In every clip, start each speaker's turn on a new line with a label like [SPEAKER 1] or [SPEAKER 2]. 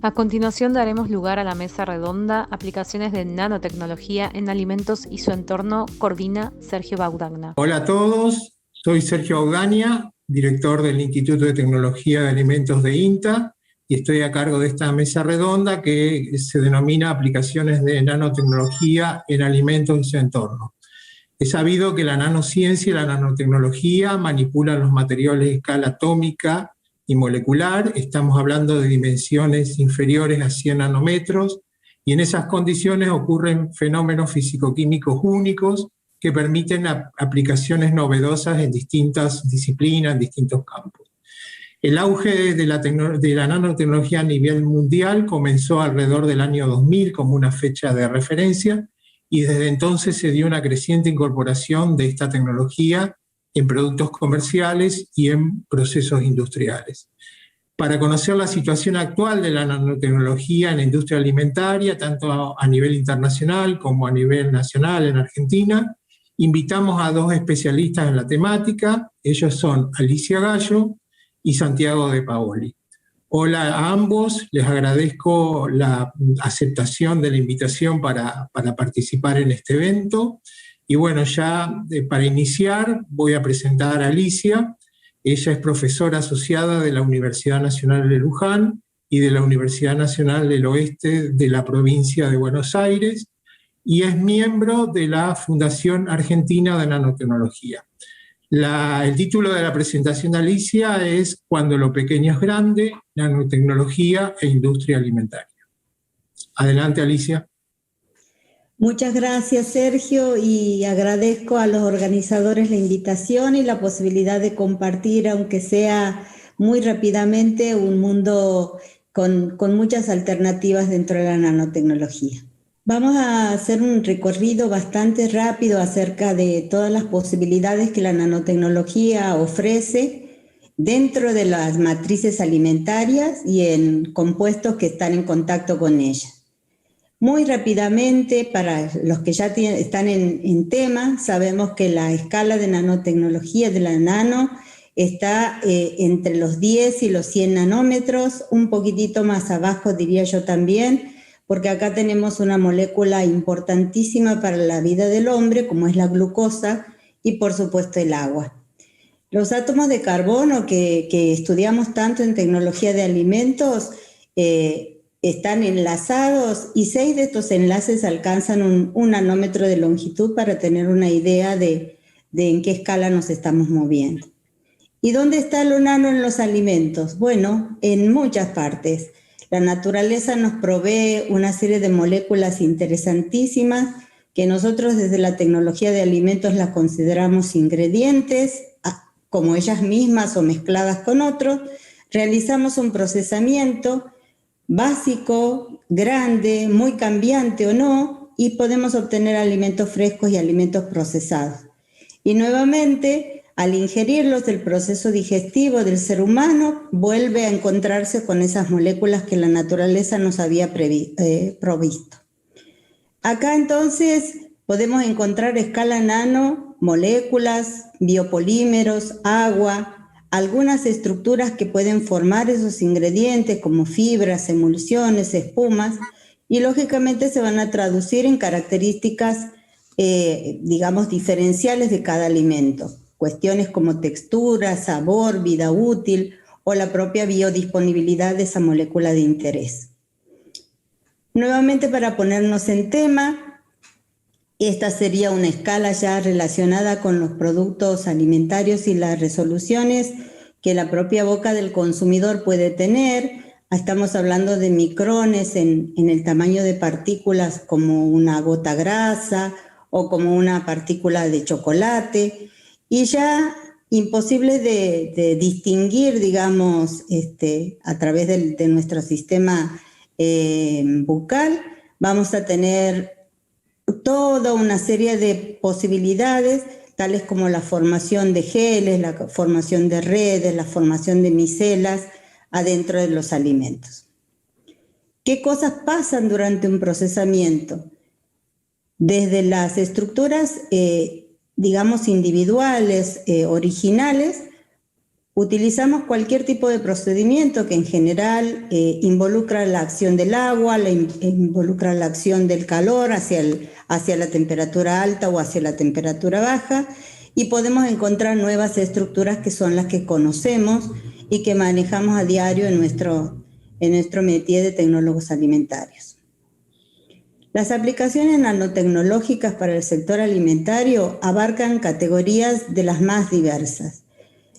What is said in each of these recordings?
[SPEAKER 1] A continuación daremos lugar a la mesa redonda Aplicaciones de nanotecnología en alimentos y su entorno. Coordina Sergio Baudagna.
[SPEAKER 2] Hola a todos, soy Sergio Baudagna, director del Instituto de Tecnología de Alimentos de INTA, y estoy a cargo de esta mesa redonda que se denomina Aplicaciones de nanotecnología en alimentos y su entorno. Es sabido que la nanociencia y la nanotecnología manipulan los materiales a escala atómica y molecular. Estamos hablando de dimensiones inferiores a 100 nanómetros, y en esas condiciones ocurren fenómenos físico-químicos únicos que permiten aplicaciones novedosas en distintas disciplinas, en distintos campos. El auge de la nanotecnología a nivel mundial comenzó alrededor del año 2000 como una fecha de referencia, y desde entonces se dio una creciente incorporación de esta tecnología en productos comerciales y en procesos industriales. Para conocer la situación actual de la nanotecnología en la industria alimentaria, tanto a nivel internacional como a nivel nacional en Argentina, invitamos a dos especialistas en la temática. Ellos son Alicia Gallo y Santiago De Paoli. Hola a ambos, les agradezco la aceptación de la invitación para participar en este evento. Y bueno, ya para iniciar voy a presentar a Alicia. Ella es profesora asociada de la Universidad Nacional de Luján y de la Universidad Nacional del Oeste de la provincia de Buenos Aires, y es miembro de la Fundación Argentina de Nanotecnología. El título de la presentación de Alicia es Cuando lo pequeño es grande, nanotecnología e industria alimentaria. Adelante, Alicia.
[SPEAKER 3] Muchas gracias, Sergio, y agradezco a los organizadores la invitación y la posibilidad de compartir, aunque sea muy rápidamente, un mundo con muchas alternativas dentro de la nanotecnología. Vamos a hacer un recorrido bastante rápido acerca de todas las posibilidades que la nanotecnología ofrece dentro de las matrices alimentarias y en compuestos que están en contacto con ellas. Muy rápidamente, para los que ya están en tema, sabemos que la escala de nanotecnología de la nano está entre los 10 y los 100 nanómetros, un poquitito más abajo diría yo también, porque acá tenemos una molécula importantísima para la vida del hombre, como es la glucosa y por supuesto el agua. Los átomos de carbono que estudiamos tanto en tecnología de alimentos están enlazados, y 6 de estos enlaces alcanzan un nanómetro de longitud para tener una idea de en qué escala nos estamos moviendo. ¿Y dónde está lo nano en los alimentos? Bueno, en muchas partes. La naturaleza nos provee una serie de moléculas interesantísimas que nosotros desde la tecnología de alimentos las consideramos ingredientes, como ellas mismas o mezcladas con otros. Realizamos un procesamiento básico, grande, muy cambiante o no, y podemos obtener alimentos frescos y alimentos procesados. Y nuevamente, al ingerirlos, el proceso digestivo del ser humano vuelve a encontrarse con esas moléculas que la naturaleza nos había provisto. Acá entonces podemos encontrar a escala nano, moléculas, biopolímeros, agua, algunas estructuras que pueden formar esos ingredientes como fibras, emulsiones, espumas, y lógicamente se van a traducir en características, digamos, diferenciales de cada alimento. Cuestiones como textura, sabor, vida útil o la propia biodisponibilidad de esa molécula de interés. Nuevamente, para ponernos en tema, esta sería una escala ya relacionada con los productos alimentarios y las resoluciones que la propia boca del consumidor puede tener. Estamos hablando de micrones en el tamaño de partículas como una gota grasa o como una partícula de chocolate, y ya imposible de distinguir, digamos, a través de nuestro sistema bucal. Vamos a tener toda una serie de posibilidades, tales como la formación de geles, la formación de redes, la formación de micelas adentro de los alimentos. ¿Qué cosas pasan durante un procesamiento? Desde las estructuras, digamos, individuales, originales, Utilizamos cualquier tipo de procedimiento que en general involucra la acción del agua, involucra la acción del calor hacia la temperatura alta o hacia la temperatura baja, y podemos encontrar nuevas estructuras que son las que conocemos y que manejamos a diario en nuestro métier de tecnólogos alimentarios. Las aplicaciones nanotecnológicas para el sector alimentario abarcan categorías de las más diversas.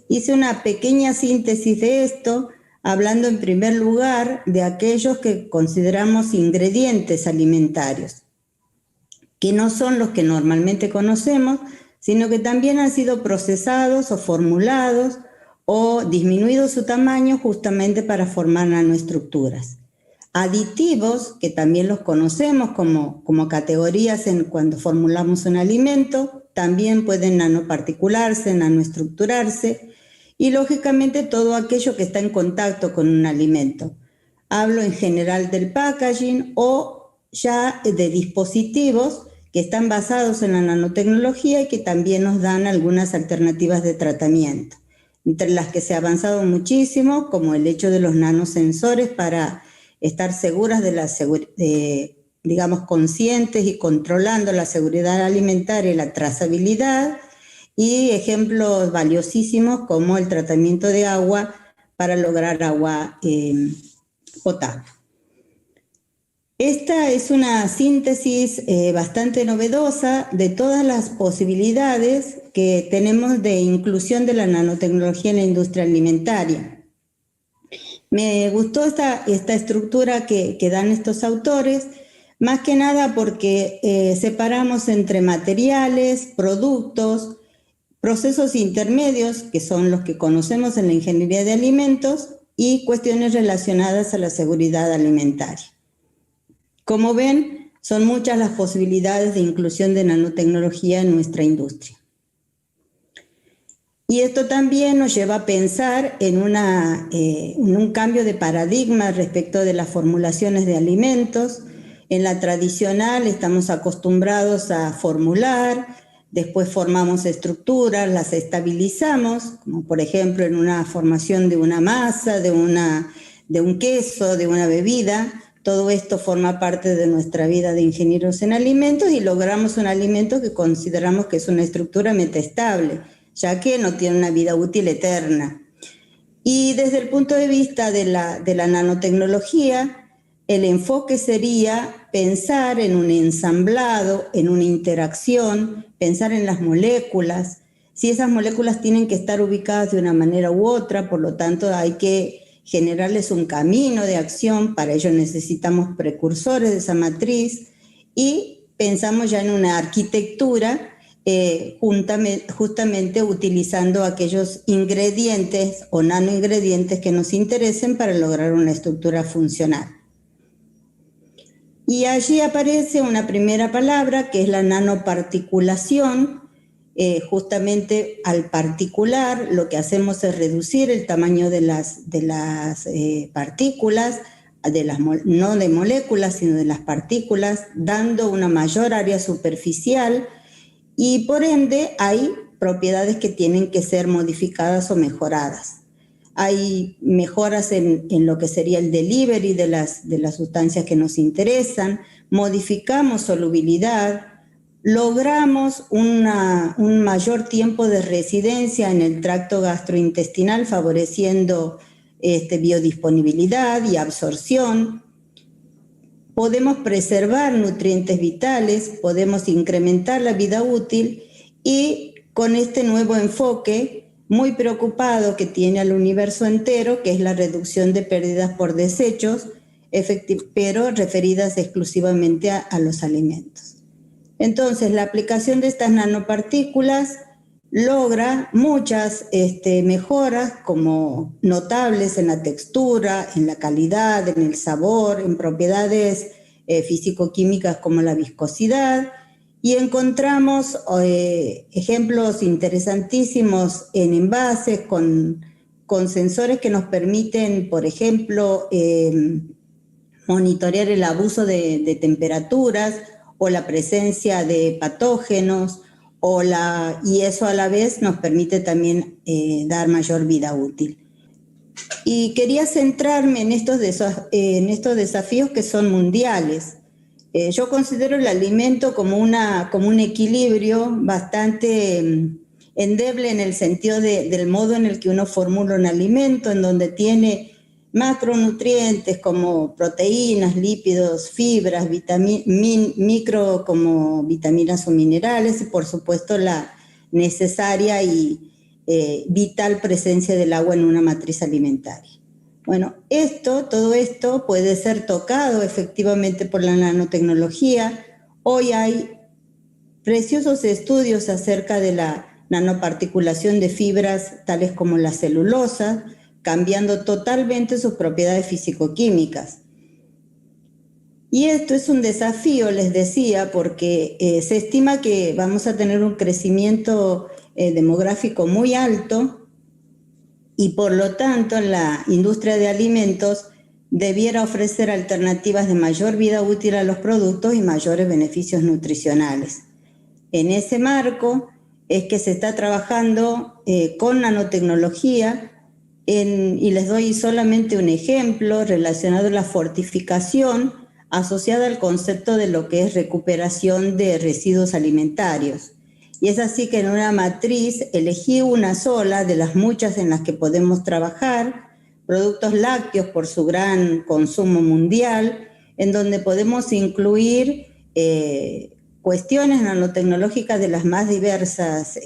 [SPEAKER 3] Hice una pequeña síntesis de esto, hablando en primer lugar de aquellos que consideramos ingredientes alimentarios, que no son los que normalmente conocemos, sino que también han sido procesados o formulados o disminuido su tamaño justamente para formar nanoestructuras. Aditivos, que también los conocemos como categorías cuando formulamos un alimento, también pueden nanoparticularse, nanoestructurarse, y lógicamente todo aquello que está en contacto con un alimento. Hablo en general del packaging o ya de dispositivos que están basados en la nanotecnología y que también nos dan algunas alternativas de tratamiento, entre las que se ha avanzado muchísimo, como el hecho de los nanosensores para estar seguras digamos, conscientes y controlando la seguridad alimentaria y la trazabilidad, y ejemplos valiosísimos como el tratamiento de agua para lograr agua potable. Esta es una síntesis bastante novedosa de todas las posibilidades que tenemos de inclusión de la nanotecnología en la industria alimentaria. Me gustó esta estructura que dan estos autores, más que nada porque separamos entre materiales, productos, procesos intermedios, que son los que conocemos en la ingeniería de alimentos, y cuestiones relacionadas a la seguridad alimentaria. Como ven, son muchas las posibilidades de inclusión de nanotecnología en nuestra industria. Y esto también nos lleva a pensar en un cambio de paradigma respecto de las formulaciones de alimentos. En la tradicional estamos acostumbrados a formular, después formamos estructuras, las estabilizamos, como por ejemplo en una formación de una masa, de un queso, de una bebida. Todo esto forma parte de nuestra vida de ingenieros en alimentos y logramos un alimento que consideramos que es una estructura metaestable, ya que no tiene una vida útil eterna. Y desde el punto de vista de la nanotecnología, el enfoque sería pensar en un ensamblado, en una interacción, pensar en las moléculas. Si esas moléculas tienen que estar ubicadas de una manera u otra, por lo tanto hay que generarles un camino de acción, para ello necesitamos precursores de esa matriz, y pensamos ya en una arquitectura justamente utilizando aquellos ingredientes o nanoingredientes que nos interesen para lograr una estructura funcional. Y allí aparece una primera palabra que es la nanoparticulación. Justamente al particular lo que hacemos es reducir el tamaño de las partículas, no de moléculas, sino de las partículas, dando una mayor área superficial, y por ende hay propiedades que tienen que ser modificadas o mejoradas. Hay mejoras en lo que sería el delivery de las sustancias que nos interesan, modificamos solubilidad, logramos un mayor tiempo de residencia en el tracto gastrointestinal, favoreciendo biodisponibilidad y absorción. Podemos preservar nutrientes vitales, podemos incrementar la vida útil, y con este nuevo enfoque muy preocupado que tiene al universo entero, que es la reducción de pérdidas por desechos, pero referidas exclusivamente a los alimentos. Entonces, la aplicación de estas nanopartículas logra muchas mejoras como notables en la textura, en la calidad, en el sabor, en propiedades físico-químicas como la viscosidad, y encontramos ejemplos interesantísimos en envases con sensores que nos permiten, por ejemplo, monitorear el abuso de temperaturas o la presencia de patógenos, y eso a la vez nos permite también dar mayor vida útil. Y quería centrarme en estos desafíos que son mundiales. Yo considero el alimento como un equilibrio bastante endeble en el sentido del modo en el que uno formula un alimento, en donde tiene macronutrientes como proteínas, lípidos, fibras, micro como vitaminas o minerales y por supuesto la necesaria y vital presencia del agua en una matriz alimentaria. Bueno, todo esto puede ser tocado efectivamente por la nanotecnología. Hoy hay preciosos estudios acerca de la nanoparticulación de fibras tales como la celulosa, cambiando totalmente sus propiedades físico-químicas. Y esto es un desafío, les decía, porque se estima que vamos a tener un crecimiento demográfico muy alto y por lo tanto la industria de alimentos debiera ofrecer alternativas de mayor vida útil a los productos y mayores beneficios nutricionales. En ese marco es que se está trabajando con nanotecnología y les doy solamente un ejemplo relacionado a la fortificación asociada al concepto de lo que es recuperación de residuos alimentarios. Y es así que en una matriz elegí una sola de las muchas en las que podemos trabajar, productos lácteos por su gran consumo mundial, en donde podemos incluir cuestiones nanotecnológicas de las más diversas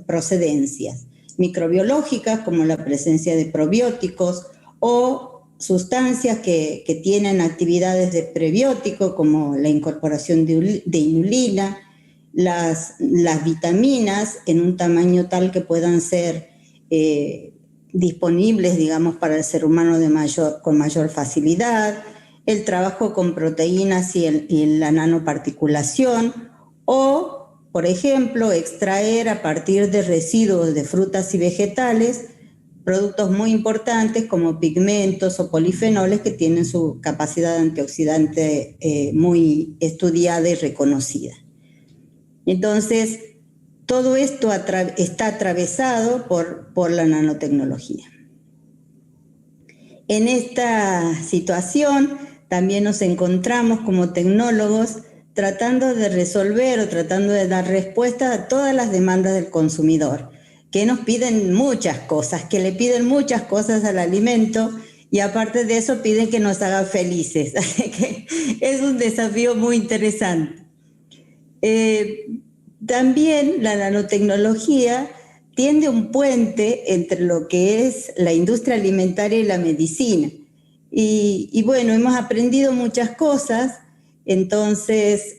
[SPEAKER 3] procedencias, microbiológicas como la presencia de probióticos o sustancias que tienen actividades de prebiótico como la incorporación de inulina, las vitaminas en un tamaño tal que puedan ser disponibles, digamos, para el ser humano con mayor facilidad, el trabajo con proteínas y la nanoparticulación o, por ejemplo, extraer a partir de residuos de frutas y vegetales productos muy importantes como pigmentos o polifenoles que tienen su capacidad antioxidante muy estudiada y reconocida. Entonces, todo esto está atravesado por la nanotecnología. En esta situación también nos encontramos como tecnólogos tratando de resolver o tratando de dar respuesta a todas las demandas del consumidor, que nos piden muchas cosas, que le piden muchas cosas al alimento y aparte de eso piden que nos haga felices. Así que es un desafío muy interesante. También la nanotecnología tiende un puente entre lo que es la industria alimentaria y la medicina. Y bueno, hemos aprendido muchas cosas. Entonces,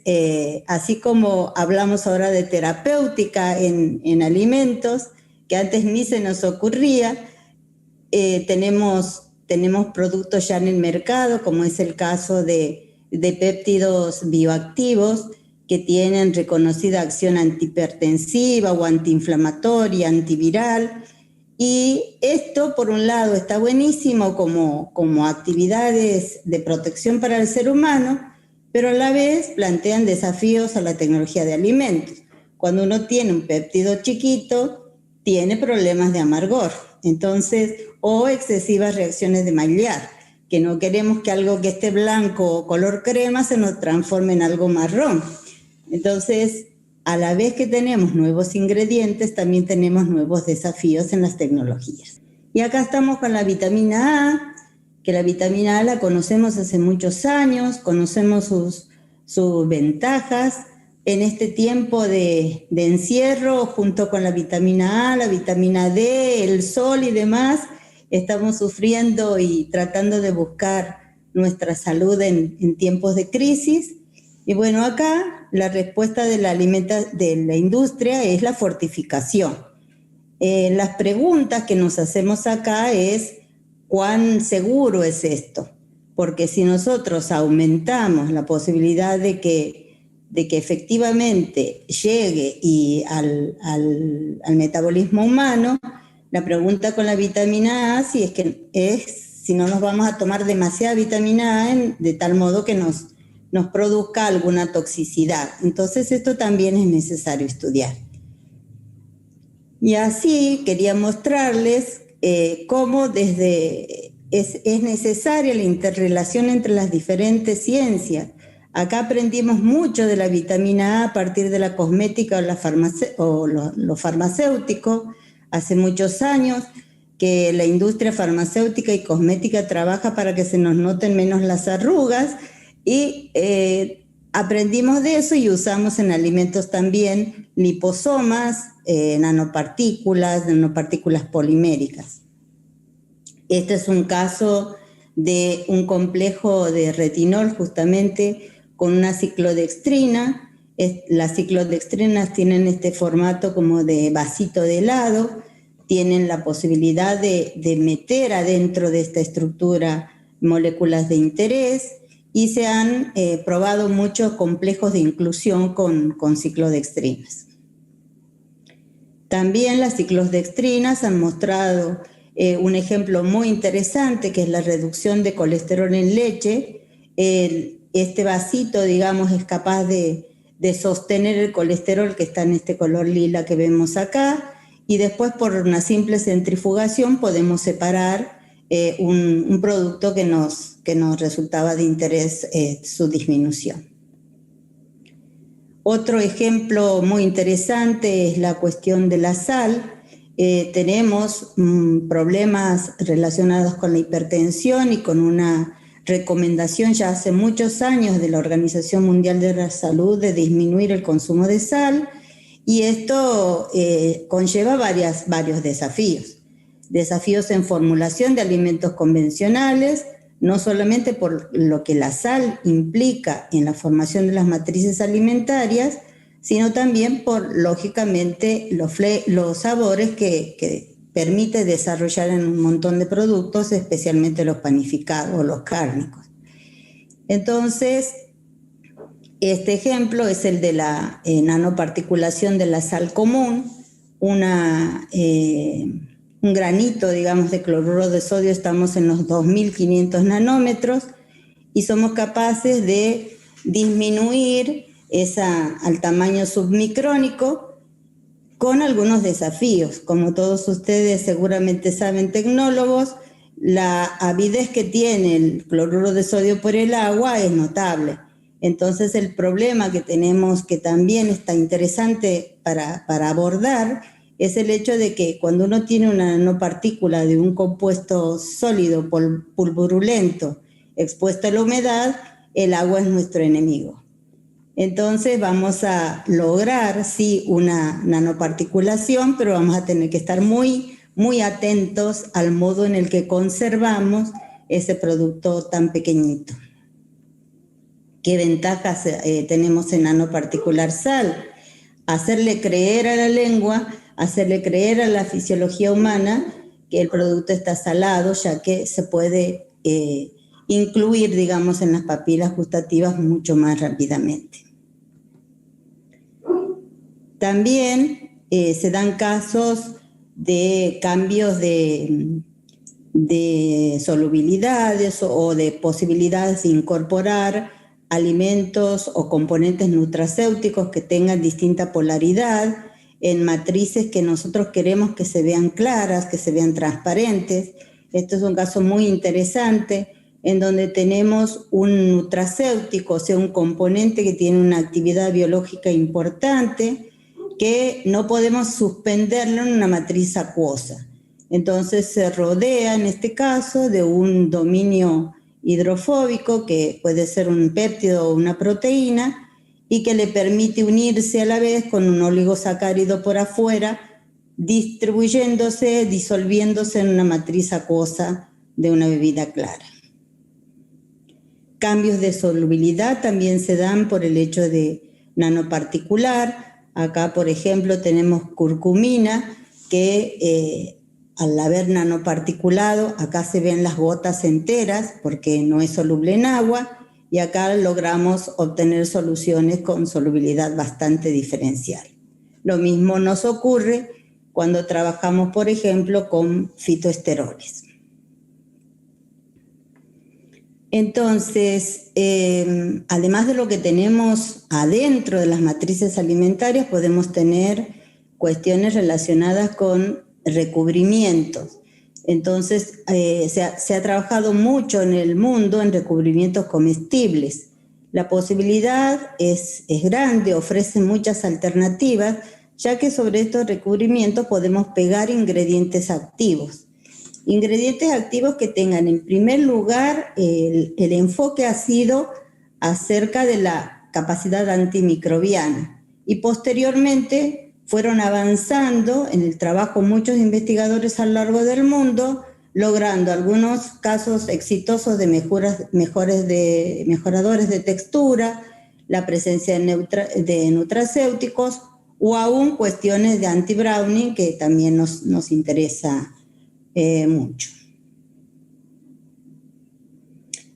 [SPEAKER 3] así como hablamos ahora de terapéutica en alimentos, que antes ni se nos ocurría, tenemos productos ya en el mercado, como es el caso de péptidos bioactivos que tienen reconocida acción antihipertensiva o antiinflamatoria, antiviral. Y esto, por un lado, está buenísimo como actividades de protección para el ser humano, pero a la vez plantean desafíos a la tecnología de alimentos. Cuando uno tiene un péptido chiquito, tiene problemas de amargor, entonces, o excesivas reacciones de Maillard, que no queremos que algo que esté blanco o color crema se nos transforme en algo marrón. Entonces, a la vez que tenemos nuevos ingredientes, también tenemos nuevos desafíos en las tecnologías. Y acá estamos con la vitamina A, que la vitamina A la conocemos hace muchos años, conocemos sus ventajas. En este tiempo de encierro, junto con la vitamina A, la vitamina D, el sol y demás, estamos sufriendo y tratando de buscar nuestra salud en tiempos de crisis. Y bueno, acá la respuesta de la industria es la fortificación. Las preguntas que nos hacemos acá es ¿cuán seguro es esto? Porque si nosotros aumentamos la posibilidad de que efectivamente llegue al metabolismo humano, la pregunta con la vitamina A si no nos vamos a tomar demasiada vitamina A de tal modo que nos nos produzca alguna toxicidad. Entonces esto también es necesario estudiar. Y así quería mostrarles cómo es necesaria la interrelación entre las diferentes ciencias. Acá aprendimos mucho de la vitamina A a partir de la cosmética o lo farmacéutico. Hace muchos años que la industria farmacéutica y cosmética trabaja para que se nos noten menos las arrugas y aprendimos de eso y usamos en alimentos también liposomas, nanopartículas poliméricas. Este es un caso de un complejo de retinol justamente con una ciclodextrina. Las ciclodextrinas tienen este formato como de vasito de helado, tienen la posibilidad de meter adentro de esta estructura moléculas de interés y se han probado muchos complejos de inclusión con ciclodextrinas. También las ciclodextrinas han mostrado un ejemplo muy interesante que es la reducción de colesterol en leche. Este vasito, digamos, es capaz de sostener el colesterol que está en este color lila que vemos acá y después por una simple centrifugación podemos separar un producto que nos resultaba de interés su disminución. Otro ejemplo muy interesante es la cuestión de la sal. Tenemos problemas relacionados con la hipertensión y con una recomendación ya hace muchos años de la Organización Mundial de la Salud de disminuir el consumo de sal y esto conlleva varios desafíos. Desafíos en formulación de alimentos convencionales, no solamente por lo que la sal implica en la formación de las matrices alimentarias, sino también por, lógicamente, los sabores que permite desarrollar en un montón de productos, especialmente los panificados o los cárnicos. Entonces, este ejemplo es el de la nanoparticulación de la sal común, un granito, digamos, de cloruro de sodio, estamos en los 2500 nanómetros y somos capaces de disminuir al tamaño submicrónico con algunos desafíos. Como todos ustedes seguramente saben, tecnólogos, la avidez que tiene el cloruro de sodio por el agua es notable. Entonces el problema que tenemos, que también está interesante para abordar, es el hecho de que cuando uno tiene una nanopartícula de un compuesto sólido pulverulento expuesto a la humedad, el agua es nuestro enemigo. Entonces vamos a lograr, sí, una nanoparticulación, pero vamos a tener que estar muy, muy atentos al modo en el que conservamos ese producto tan pequeñito. ¿Qué ventajas tenemos en nanoparticular sal? Hacerle creer a la lengua, hacerle creer a la fisiología humana que el producto está salado, ya que se puede incluir, digamos, en las papilas gustativas mucho más rápidamente. También se dan casos de cambios de solubilidades o de posibilidades de incorporar alimentos o componentes nutracéuticos que tengan distinta polaridad en matrices que nosotros queremos que se vean claras, que se vean transparentes. Esto es un caso muy interesante en donde tenemos un nutracéutico, o sea, un componente que tiene una actividad biológica importante que no podemos suspenderlo en una matriz acuosa. Entonces se rodea, en este caso, de un dominio hidrofóbico, que puede ser un péptido o una proteína, y que le permite unirse a la vez con un oligosacárido por afuera, distribuyéndose, disolviéndose en una matriz acuosa de una bebida clara. Cambios de solubilidad también se dan por el hecho de nanoparticular. Acá, por ejemplo, tenemos curcumina que al haber nanoparticulado, acá se ven las gotas enteras porque no es soluble en agua y acá logramos obtener soluciones con solubilidad bastante diferencial. Lo mismo nos ocurre cuando trabajamos, por ejemplo, con fitoesteroles. Entonces, además de lo que tenemos adentro de las matrices alimentarias, podemos tener cuestiones relacionadas con recubrimientos. Entonces, se ha trabajado mucho en el mundo en recubrimientos comestibles. La posibilidad es grande, ofrece muchas alternativas, ya que sobre estos recubrimientos podemos pegar ingredientes activos. Ingredientes activos que tengan, en primer lugar, el enfoque ha sido acerca de la capacidad antimicrobiana y posteriormente fueron avanzando en el trabajo muchos investigadores a lo largo del mundo, logrando algunos casos exitosos de mejoradores de textura, la presencia de nutracéuticos o aún cuestiones de anti-browning que también nos interesa mucho.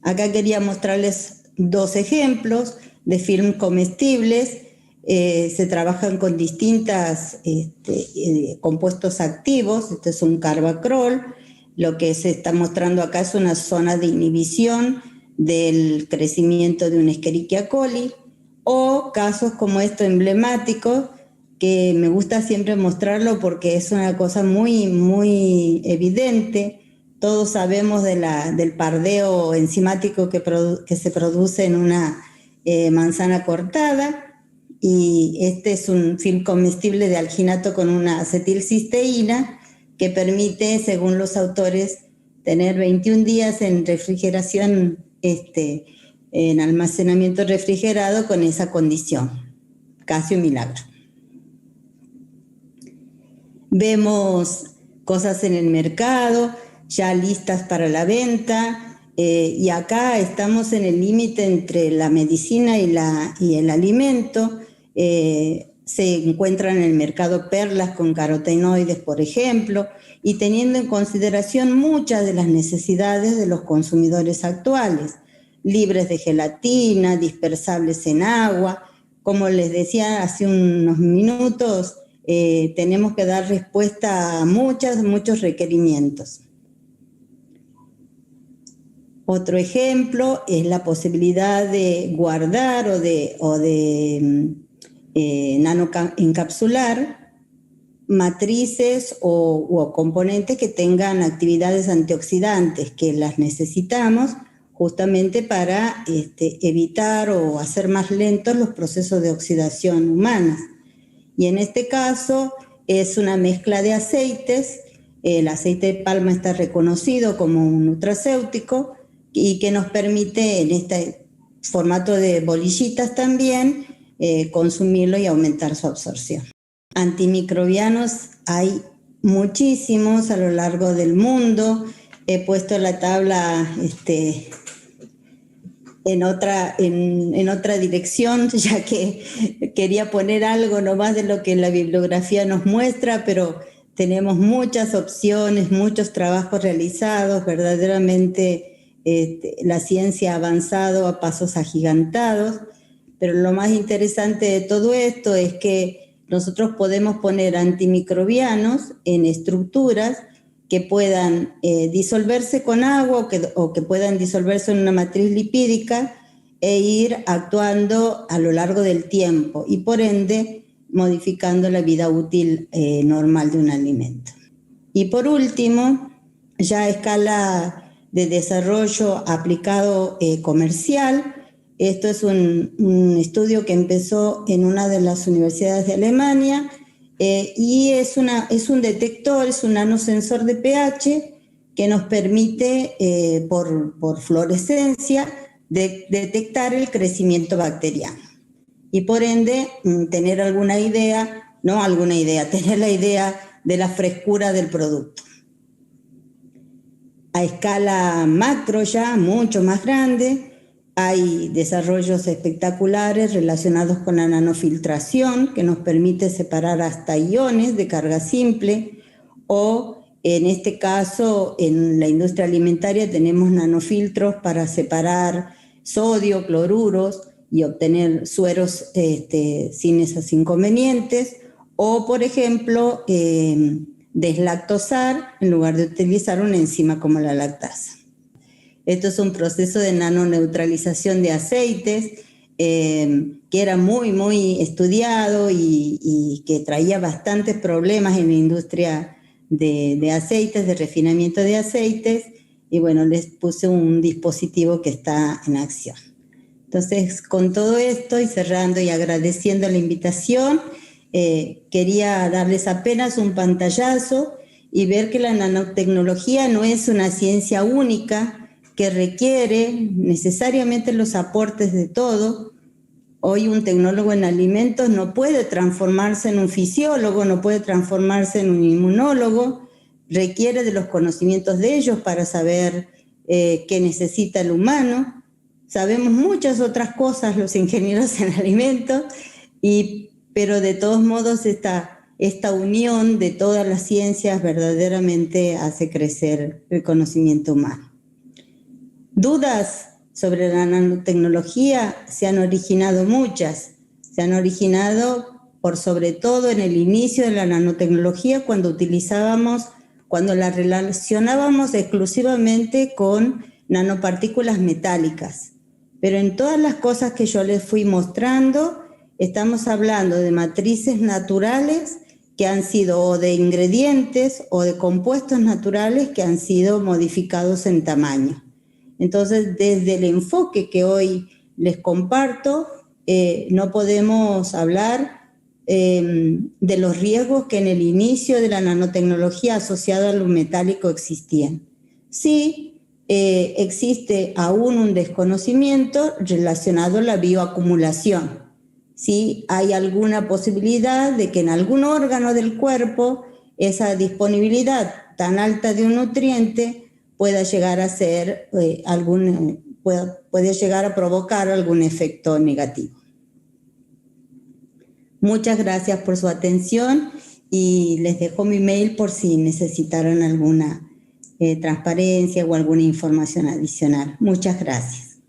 [SPEAKER 3] Acá quería mostrarles dos ejemplos de film comestibles. Se trabajan con distintos compuestos activos. Este es un carbacrol. Lo que se está mostrando acá es una zona de inhibición del crecimiento de un Escherichia coli, o casos como esto emblemático, que me gusta siempre mostrarlo porque es una cosa muy, muy evidente. Todos sabemos del pardeo enzimático que se produce en una manzana cortada, y este es un film comestible de alginato con una acetilcisteína que permite, según los autores, tener 21 días en refrigeración, en almacenamiento refrigerado con esa condición. Casi un milagro. Vemos cosas en el mercado ya listas para la venta, y acá estamos en el límite entre la medicina y el alimento. Se encuentran en el mercado perlas con carotenoides, por ejemplo, y teniendo en consideración muchas de las necesidades de los consumidores actuales, libres de gelatina, dispersables en agua. Como les decía hace unos minutos, tenemos que dar respuesta a muchos requerimientos. Otro ejemplo es la posibilidad de guardar o de nanoencapsular matrices o componentes que tengan actividades antioxidantes, que las necesitamos justamente para evitar o hacer más lentos los procesos de oxidación humanas. Y en este caso es una mezcla de aceites. El aceite de palma está reconocido como un nutracéutico y que nos permite, en este formato de bolillitas también, consumirlo y aumentar su absorción. Antimicrobianos hay muchísimos a lo largo del mundo. He puesto la tabla en otra dirección, ya que quería poner algo nomás de lo que la bibliografía nos muestra, pero tenemos muchas opciones, muchos trabajos realizados. Verdaderamente la ciencia ha avanzado a pasos agigantados, pero lo más interesante de todo esto es que nosotros podemos poner antimicrobianos en estructuras que puedan disolverse con agua o que puedan disolverse en una matriz lipídica e ir actuando a lo largo del tiempo y por ende modificando la vida útil normal de un alimento. Y por último, ya a escala de desarrollo aplicado comercial, esto es un estudio que empezó en una de las universidades de Alemania, y es un detector, es un nanosensor de pH que nos permite por fluorescencia detectar el crecimiento bacteriano y por ende tener la idea de la frescura del producto. A escala macro ya, mucho más grande, hay desarrollos espectaculares relacionados con la nanofiltración, que nos permite separar hasta iones de carga simple, o en este caso en la industria alimentaria tenemos nanofiltros para separar sodio, cloruros y obtener sueros sin esos inconvenientes, o por ejemplo deslactosar en lugar de utilizar una enzima como la lactasa. Esto es un proceso de nanoneutralización de aceites que era muy, muy estudiado y que traía bastantes problemas en la industria de aceites, de refinamiento de aceites, y bueno, les puse un dispositivo que está en acción. Entonces, con todo esto y cerrando y agradeciendo la invitación, quería darles apenas un pantallazo y ver que la nanotecnología no es una ciencia única que requiere necesariamente los aportes de todo. Hoy un tecnólogo en alimentos no puede transformarse en un fisiólogo, no puede transformarse en un inmunólogo, requiere de los conocimientos de ellos para saber qué necesita el humano. Sabemos muchas otras cosas los ingenieros en alimentos, pero de todos modos esta unión de todas las ciencias verdaderamente hace crecer el conocimiento humano. Dudas sobre la nanotecnología se han originado muchas. Se han originado por sobre todo en el inicio de la nanotecnología cuando la relacionábamos exclusivamente con nanopartículas metálicas. Pero en todas las cosas que yo les fui mostrando, estamos hablando de matrices naturales que han sido o de ingredientes o de compuestos naturales que han sido modificados en tamaño. Entonces, desde el enfoque que hoy les comparto, no podemos hablar de los riesgos que en el inicio de la nanotecnología asociada a lo metálico existían. Sí, existe aún un desconocimiento relacionado a la bioacumulación. Sí, hay alguna posibilidad de que en algún órgano del cuerpo esa disponibilidad tan alta de un nutriente pueda llegar a ser puede llegar a provocar algún efecto negativo. Muchas gracias por su atención y les dejo mi mail por si necesitaran alguna transparencia o alguna información adicional. Muchas gracias.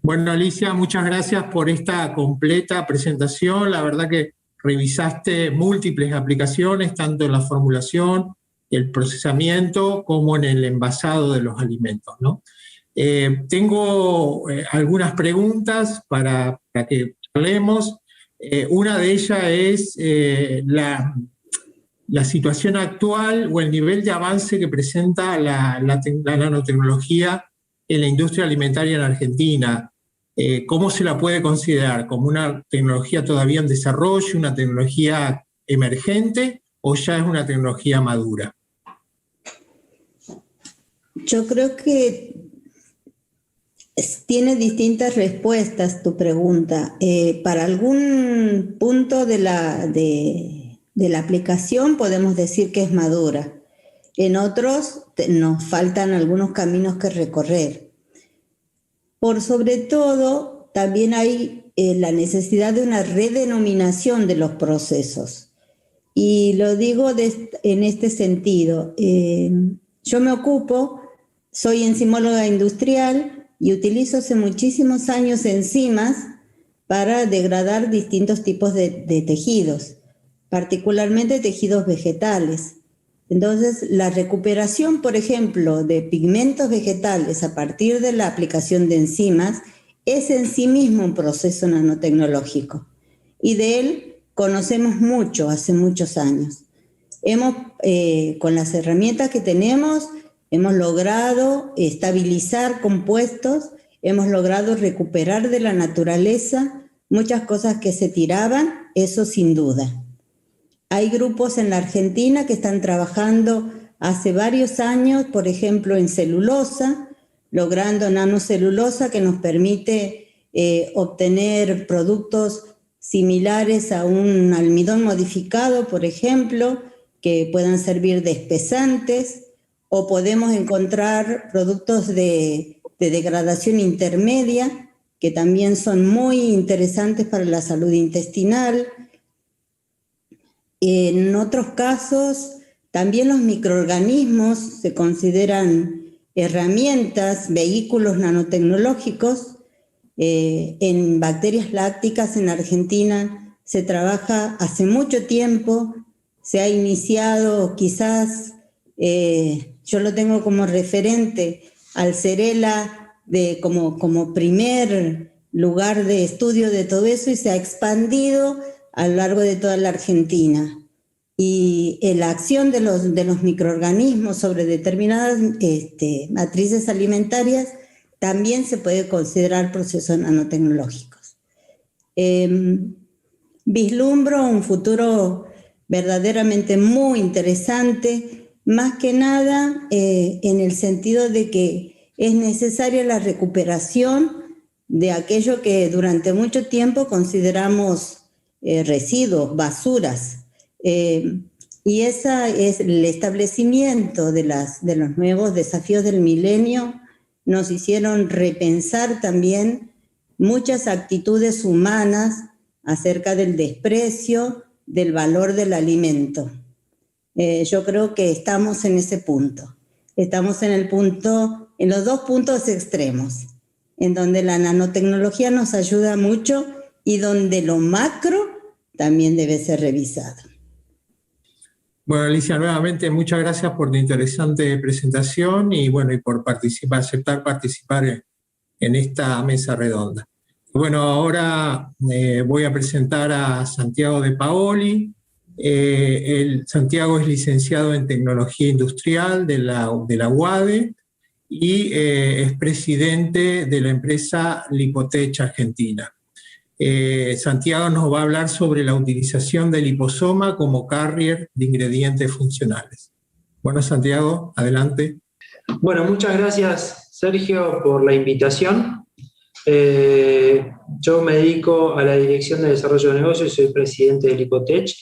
[SPEAKER 2] Bueno, Alicia, muchas gracias por esta completa presentación. La verdad que revisaste múltiples aplicaciones, tanto en la formulación, el procesamiento, como en el envasado de los alimentos, ¿no? Tengo algunas preguntas para que hablemos. Una de ellas es la situación actual o el nivel de avance que presenta la nanotecnología en la industria alimentaria en Argentina. ¿Cómo se la puede considerar? ¿Como una tecnología todavía en desarrollo, una tecnología emergente o ya es una tecnología madura?
[SPEAKER 3] Yo creo que tiene distintas respuestas tu pregunta. Para algún punto de la aplicación podemos decir que es madura. En otros nos faltan algunos caminos que recorrer. Por sobre todo, también hay la necesidad de una redenominación de los procesos. Y lo digo en este sentido. Yo me ocupo, soy enzimóloga industrial y utilizo hace muchísimos años enzimas para degradar distintos tipos de tejidos, particularmente tejidos vegetales. Entonces, la recuperación, por ejemplo, de pigmentos vegetales a partir de la aplicación de enzimas es en sí mismo un proceso nanotecnológico. Y de él conocemos mucho hace muchos años. Con las herramientas que tenemos, hemos logrado estabilizar compuestos, hemos logrado recuperar de la naturaleza muchas cosas que se tiraban, eso sin duda. Hay grupos en la Argentina que están trabajando hace varios años, por ejemplo, en celulosa, logrando nanocelulosa que nos permite obtener productos similares a un almidón modificado, por ejemplo, que puedan servir de espesantes, o podemos encontrar productos de degradación intermedia, que también son muy interesantes para la salud intestinal. En otros casos, también los microorganismos se consideran herramientas, vehículos nanotecnológicos. En bacterias lácticas en Argentina se trabaja hace mucho tiempo, se ha iniciado quizás, yo lo tengo como referente al CERELA como primer lugar de estudio de todo eso, y se ha expandido a lo largo de toda la Argentina. Y la acción de los microorganismos sobre determinadas matrices alimentarias también se puede considerar procesos nanotecnológicos. Vislumbro un futuro verdaderamente muy interesante, más que nada en el sentido de que es necesaria la recuperación de aquello que durante mucho tiempo consideramos residuos, basuras. Y esa es el establecimiento de los nuevos desafíos del milenio, nos hicieron repensar también muchas actitudes humanas acerca del desprecio, del valor del alimento. Yo creo que estamos en ese punto. Estamos en los dos puntos extremos, en donde la nanotecnología nos ayuda mucho y donde lo macro también debe ser revisado.
[SPEAKER 2] Bueno, Alicia, nuevamente muchas gracias por tu interesante presentación y bueno, y por aceptar participar en esta mesa redonda. Bueno, ahora voy a presentar a Santiago De Paoli. Santiago es licenciado en Tecnología Industrial de la UADE y es presidente de la empresa Lipotech Argentina. Santiago nos va a hablar sobre la utilización del liposoma como carrier de ingredientes funcionales. Bueno, Santiago, adelante.
[SPEAKER 4] Bueno, muchas gracias, Sergio, por la invitación. Yo me dedico a la dirección de desarrollo de negocios y soy presidente de Lipotech.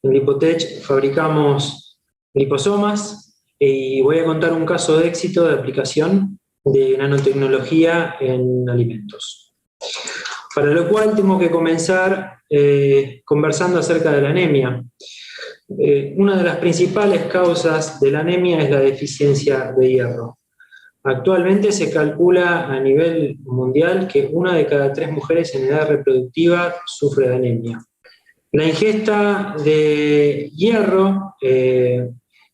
[SPEAKER 4] En Lipotech fabricamos liposomas y voy a contar un caso de éxito de aplicación de nanotecnología en alimentos. Para lo cual tengo que comenzar conversando acerca de la anemia. Una de las principales causas de la anemia es la deficiencia de hierro. Actualmente se calcula a nivel mundial que 1 de cada 3 mujeres en edad reproductiva sufre de anemia. La ingesta de hierro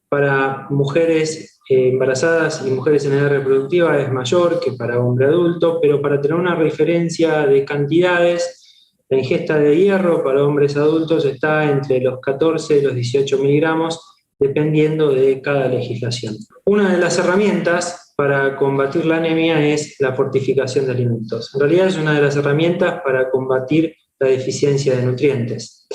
[SPEAKER 4] para mujeres embarazadas y mujeres en edad reproductiva es mayor que para hombre adulto, pero para tener una referencia de cantidades, la ingesta de hierro para hombres adultos está entre los 14 y los 18 miligramos, dependiendo de cada legislación. Una de las herramientas para combatir la anemia es la fortificación de alimentos. En realidad es una de las herramientas para combatir la deficiencia de nutrientes.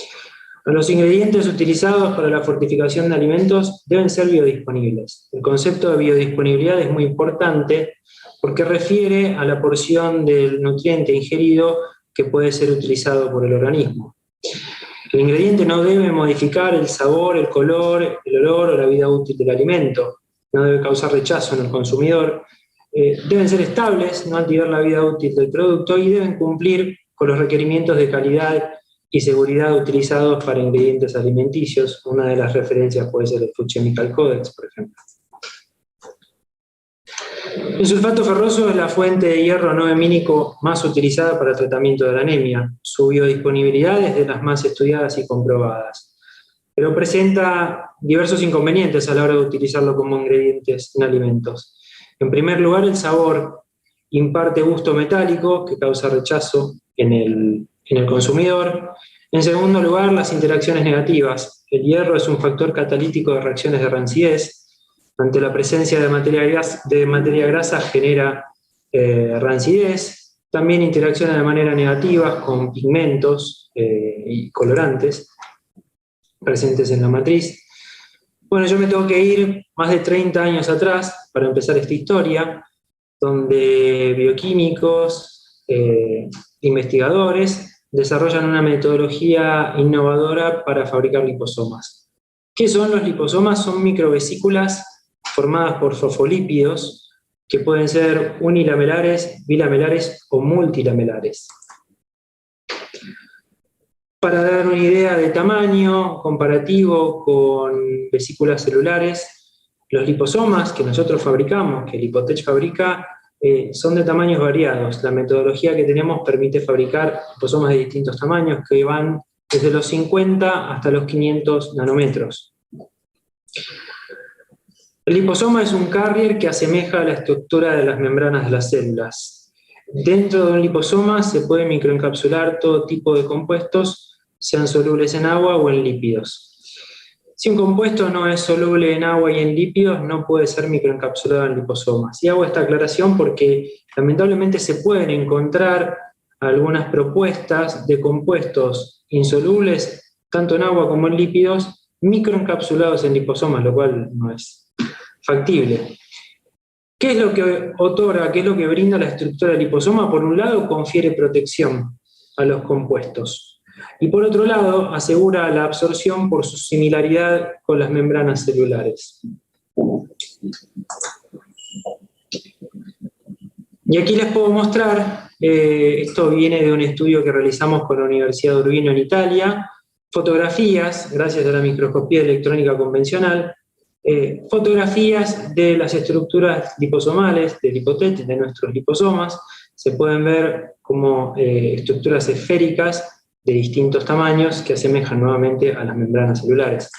[SPEAKER 4] Los ingredientes utilizados para la fortificación de alimentos deben ser biodisponibles. El concepto de biodisponibilidad es muy importante porque refiere a la porción del nutriente ingerido que puede ser utilizado por el organismo. El ingrediente no debe modificar el sabor, el color, el olor o la vida útil del alimento. No debe causar rechazo en el consumidor. Deben ser estables, no alterar la vida útil del producto y deben cumplir con los requerimientos de calidad y seguridad utilizados para ingredientes alimenticios. Una de las referencias puede ser el Food Chemical Codex, por ejemplo. El sulfato ferroso es la fuente de hierro no hemínico más utilizada para el tratamiento de la anemia. Su biodisponibilidad es de las más estudiadas y comprobadas, pero presenta diversos inconvenientes a la hora de utilizarlo como ingredientes en alimentos. En primer lugar, el sabor imparte gusto metálico que causa rechazo en el consumidor. En segundo lugar, las interacciones negativas. El hierro es un factor catalítico de reacciones de rancidez. Ante la presencia de materia grasa genera rancidez. También interacciona de manera negativa con pigmentos y colorantes presentes en la matriz. Bueno, yo me tengo que ir más de 30 años atrás para empezar esta historia, donde bioquímicos, investigadores, desarrollan una metodología innovadora para fabricar liposomas. ¿Qué son los liposomas? Son microvesículas formadas por fosfolípidos que pueden ser unilamelares, bilamelares o multilamelares. Para dar una idea de tamaño comparativo con vesículas celulares, los liposomas que nosotros fabricamos, que Lipotech fabrica, son de tamaños variados. La metodología que tenemos permite fabricar liposomas de distintos tamaños que van desde los 50 hasta los 500 nanómetros. El liposoma es un carrier que asemeja a la estructura de las membranas de las células. Dentro de un liposoma se puede microencapsular todo tipo de compuestos, sean solubles en agua o en lípidos. Si un compuesto no es soluble en agua y en lípidos, no puede ser microencapsulado en liposomas. Y hago esta aclaración porque lamentablemente se pueden encontrar algunas propuestas de compuestos insolubles, tanto en agua como en lípidos, microencapsulados en liposomas, lo cual no es factible. ¿Qué es lo que otorga, qué es lo que brinda la estructura del liposoma? Por un lado, confiere protección a los compuestos. Y por otro lado, asegura la absorción por su similaridad con las membranas celulares. Y aquí les puedo mostrar, esto viene de un estudio que realizamos con la Universidad de Urbino en Italia, fotografías, gracias a la microscopía electrónica convencional, fotografías de las estructuras liposomales, de Lipotech, de nuestros liposomas. Se pueden ver como estructuras esféricas de distintos tamaños que asemejan nuevamente a las membranas celulares.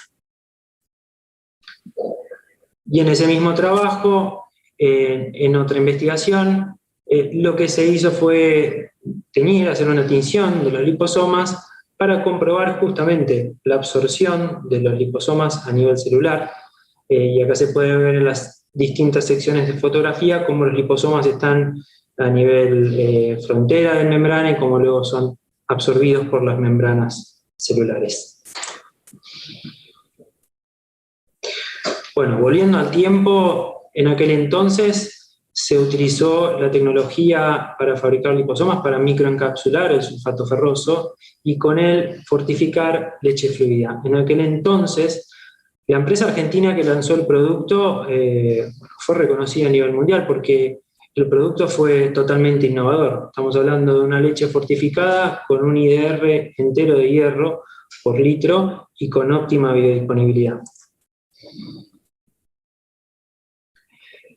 [SPEAKER 4] Y en ese mismo trabajo, en otra investigación, lo que se hizo fue hacer una tinción de los liposomas para comprobar justamente la absorción de los liposomas a nivel celular. Y acá se puede ver en las distintas secciones de fotografía cómo los liposomas están a nivel frontera de membrana y cómo luego son absorbidos por las membranas celulares. Bueno, volviendo al tiempo, en aquel entonces se utilizó la tecnología para fabricar liposomas para microencapsular el sulfato ferroso y con él fortificar leche fluida. En aquel entonces, la empresa argentina que lanzó el producto fue reconocida a nivel mundial porque el producto fue totalmente innovador. Estamos hablando de una leche fortificada con un IDR entero de hierro por litro y con óptima biodisponibilidad.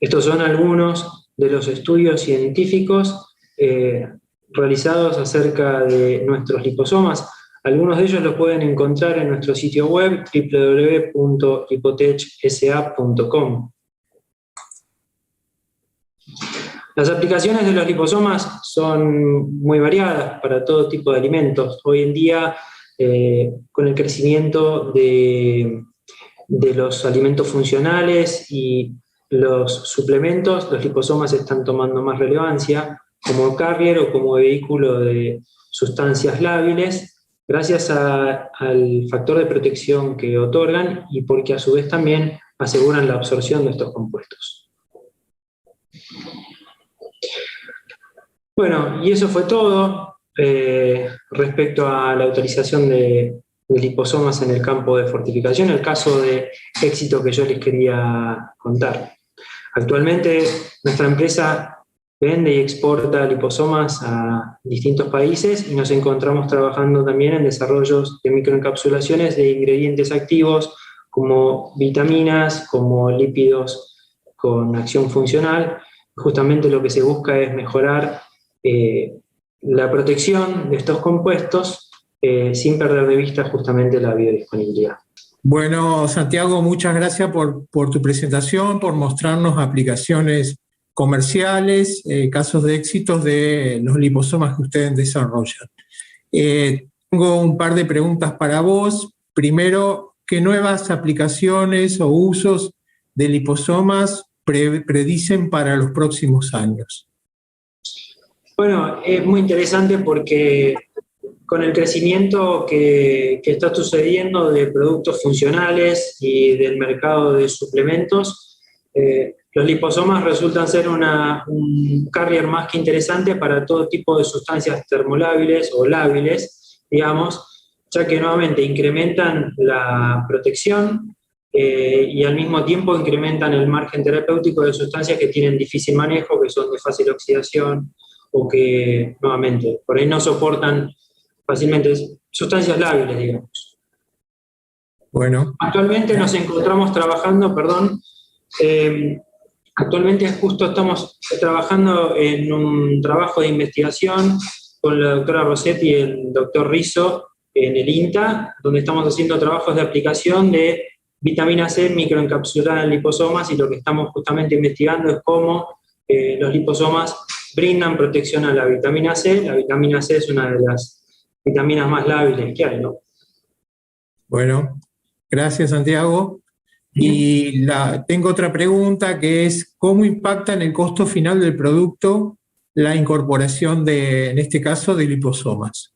[SPEAKER 4] Estos son algunos de los estudios científicos realizados acerca de nuestros liposomas. Algunos de ellos los pueden encontrar en nuestro sitio web www.lipotechsa.com. Las aplicaciones de los liposomas son muy variadas para todo tipo de alimentos. Hoy en día, con el crecimiento de los alimentos funcionales y los suplementos, los liposomas están tomando más relevancia como carrier o como vehículo de sustancias lábiles, gracias al factor de protección que otorgan y porque a su vez también aseguran la absorción de estos compuestos. Bueno, y eso fue todo respecto a la autorización de liposomas en el campo de fortificación, el caso de éxito que yo les quería contar. Actualmente nuestra empresa vende y exporta liposomas a distintos países y nos encontramos trabajando también en desarrollos de microencapsulaciones de ingredientes activos como vitaminas, como lípidos con acción funcional. Justamente lo que se busca es mejorar la protección de estos compuestos sin perder de vista justamente la biodisponibilidad.
[SPEAKER 2] Bueno, Santiago, muchas gracias por tu presentación, por mostrarnos aplicaciones comerciales, casos de éxitos de los liposomas que ustedes desarrollan. Tengo un par de preguntas para vos. Primero, ¿qué nuevas aplicaciones o usos de liposomas predicen para los próximos años?
[SPEAKER 4] Bueno, es muy interesante porque con el crecimiento que está sucediendo de productos funcionales y del mercado de suplementos, los liposomas resultan ser un carrier más que interesante para todo tipo de sustancias termolábiles o lábiles, digamos, ya que nuevamente incrementan la protección y al mismo tiempo incrementan el margen terapéutico de sustancias que tienen difícil manejo, que son de fácil oxidación o que, nuevamente, por ahí no soportan fácilmente sustancias lábiles, digamos.
[SPEAKER 2] Bueno.
[SPEAKER 4] Actualmente nos encontramos trabajando, actualmente justo estamos trabajando en un trabajo de investigación con la doctora Rossetti y el doctor Rizzo en el INTA, donde estamos haciendo trabajos de aplicación de vitamina C microencapsulada en liposomas, y lo que estamos justamente investigando es cómo los liposomas brindan protección a la vitamina C. La vitamina C es una de las vitaminas más lábiles que hay, ¿no?
[SPEAKER 2] Bueno, gracias, Santiago.
[SPEAKER 4] Bien.
[SPEAKER 2] Y tengo otra pregunta, que es ¿cómo impacta en el costo final del producto la incorporación en este caso, de liposomas?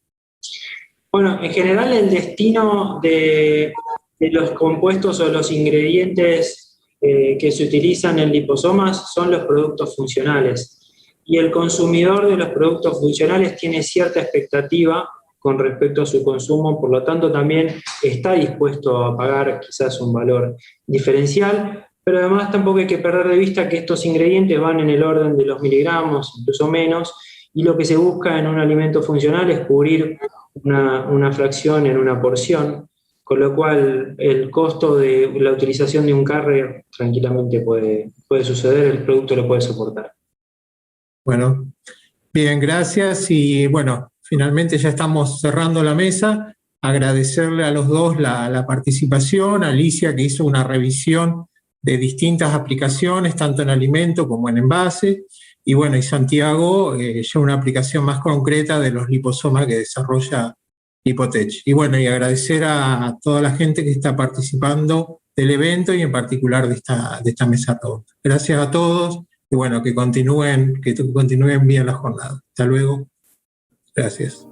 [SPEAKER 4] Bueno, en general el destino de los compuestos o los ingredientes que se utilizan en liposomas son los productos funcionales. Y el consumidor de los productos funcionales tiene cierta expectativa con respecto a su consumo, por lo tanto también está dispuesto a pagar quizás un valor diferencial, pero además tampoco hay que perder de vista que estos ingredientes van en el orden de los miligramos, incluso menos, y lo que se busca en un alimento funcional es cubrir una fracción en una porción, con lo cual el costo de la utilización de un carrier tranquilamente puede suceder, el producto lo puede soportar.
[SPEAKER 2] Bueno, bien, gracias. Y bueno, finalmente ya estamos cerrando la mesa. Agradecerle a los dos la participación, a Alicia, que hizo una revisión de distintas aplicaciones, tanto en alimento como en envase, y bueno, y Santiago, ya una aplicación más concreta de los liposomas que desarrolla Lipotech. Y bueno, y agradecer a toda la gente que está participando del evento y en particular de esta mesa redonda. Gracias a todos. Y bueno, que continúen bien la jornada. Hasta luego. Gracias.